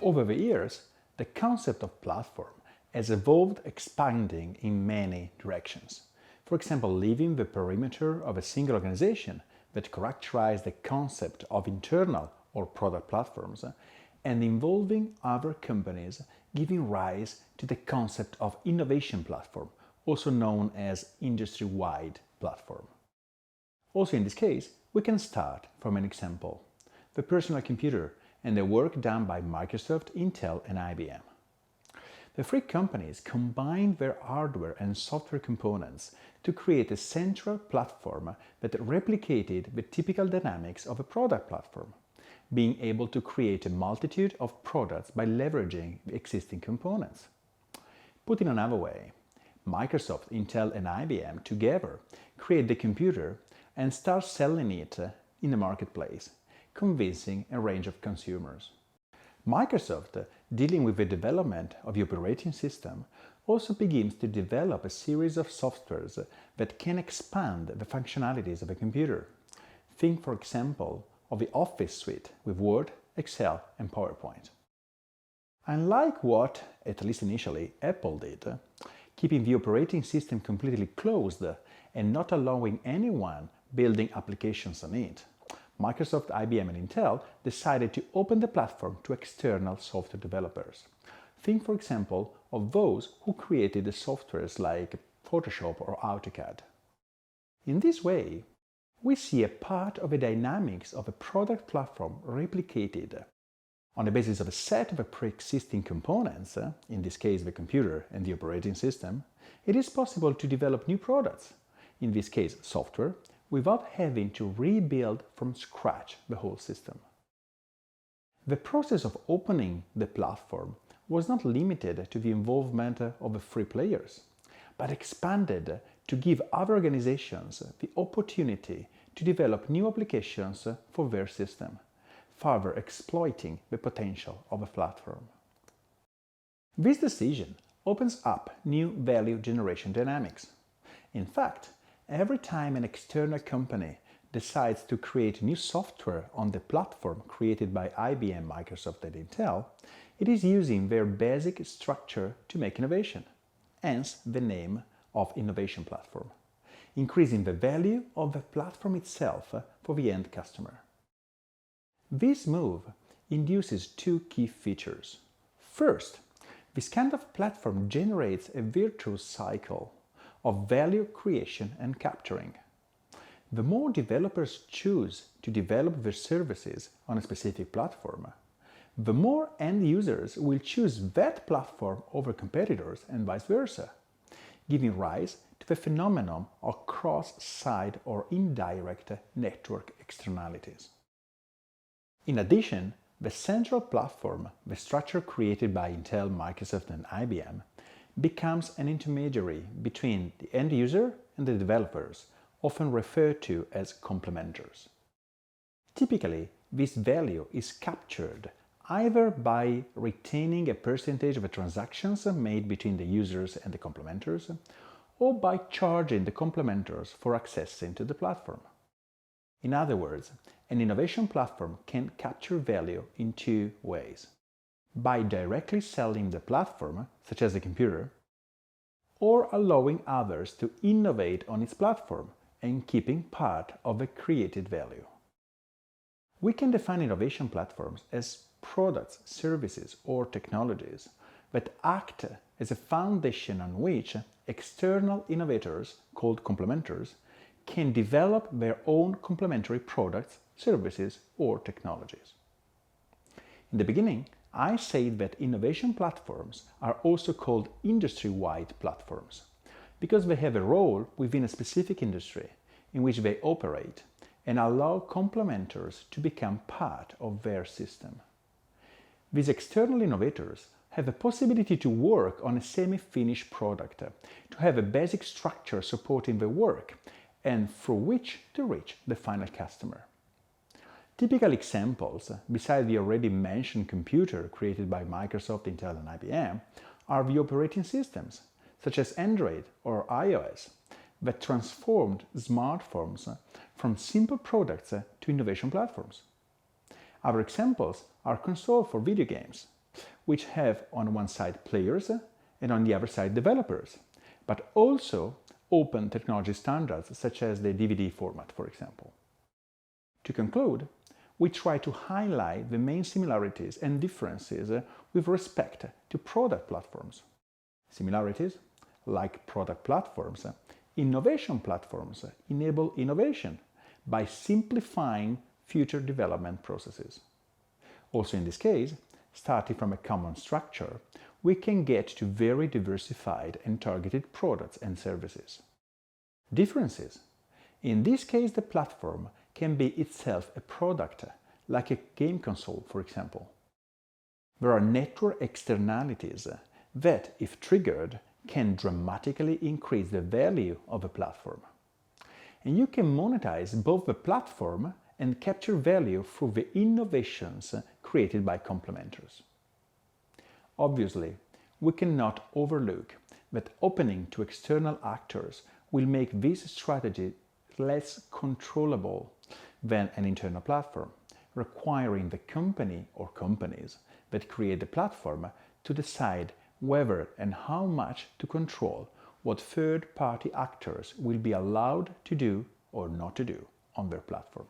over the years, the concept of platform has evolved, expanding in many directions. For example, leaving the perimeter of a single organization that characterized the concept of internal or product platforms and involving other companies, giving rise to the concept of innovation platform, also known as industry-wide platform. Also in this case, we can start from an example, the personal computer and the work done by Microsoft, Intel and IBM. The three companies combined their hardware and software components to create a central platform that replicated the typical dynamics of a product platform, being able to create a multitude of products by leveraging the existing components. Put in another way, Microsoft, Intel and IBM together create the computer and start selling it in the marketplace, convincing a range of consumers. Microsoft, dealing with the development of the operating system, also begins to develop a series of softwares that can expand the functionalities of a computer. Think, for example, of the Office suite with Word, Excel and PowerPoint. Unlike what, at least initially, Apple did, keeping the operating system completely closed and not allowing anyone building applications on it, Microsoft, IBM and Intel decided to open the platform to external software developers. Think, for example, of those who created the softwares like Photoshop or AutoCAD. In this way, we see a part of the dynamics of a product platform replicated. On the basis of a set of pre-existing components, in this case the computer and the operating system, it is possible to develop new products, in this case software, without having to rebuild from scratch the whole system. The process of opening the platform was not limited to the involvement of the three players, but expanded to give other organizations the opportunity to develop new applications for their system, further exploiting the potential of a platform. This decision opens up new value generation dynamics. In fact, every time an external company decides to create new software on the platform created by IBM, Microsoft and Intel, it is using their basic structure to make innovation, hence the name of innovation platform, increasing the value of the platform itself for the end customer. This move induces two key features. First, this kind of platform generates a virtuous cycle of value creation and capturing. The more developers choose to develop their services on a specific platform, the more end users will choose that platform over competitors and vice versa, giving rise to the phenomenon of cross-site or indirect network externalities. In addition, the central platform, the structure created by Intel, Microsoft and IBM, becomes an intermediary between the end user and the developers, often referred to as complementers. Typically, this value is captured either by retaining a percentage of the transactions made between the users and the complementers, or by charging the complementers for accessing to the platform. In other words, an innovation platform can capture value in two ways: by directly selling the platform, such as the computer, or allowing others to innovate on its platform and keeping part of the created value. We can define innovation platforms as products, services, or technologies that act as a foundation on which external innovators, called complementers, can develop their own complementary products, services, or technologies. In the beginning, I said that innovation platforms are also called industry-wide platforms, because they have a role within a specific industry in which they operate and allow complementers to become part of their system. These external innovators have the possibility to work on a semi-finished product, to have a basic structure supporting the work, and through which to reach the final customer. Typical examples, besides the already mentioned computer created by Microsoft, Intel and IBM, are the operating systems, such as Android or iOS, that transformed smartphones from simple products to innovation platforms. Other examples are consoles for video games, which have on one side players and on the other side developers, but also open technology standards such as the DVD format, for example. To conclude, we try to highlight the main similarities and differences with respect to product platforms. Similarities, like product platforms, innovation platforms enable innovation by simplifying future development processes. Also in this case, starting from a common structure, we can get to very diversified and targeted products and services. Differences. In this case, the platform can be itself a product, like a game console, for example. There are network externalities that, if triggered, can dramatically increase the value of a platform. And you can monetize both the platform and capture value through the innovations created by complementors. Obviously, we cannot overlook that opening to external actors will make this strategy less controllable than an internal platform, requiring the company or companies that create the platform to decide whether and how much to control what third-party actors will be allowed to do or not to do on their platform.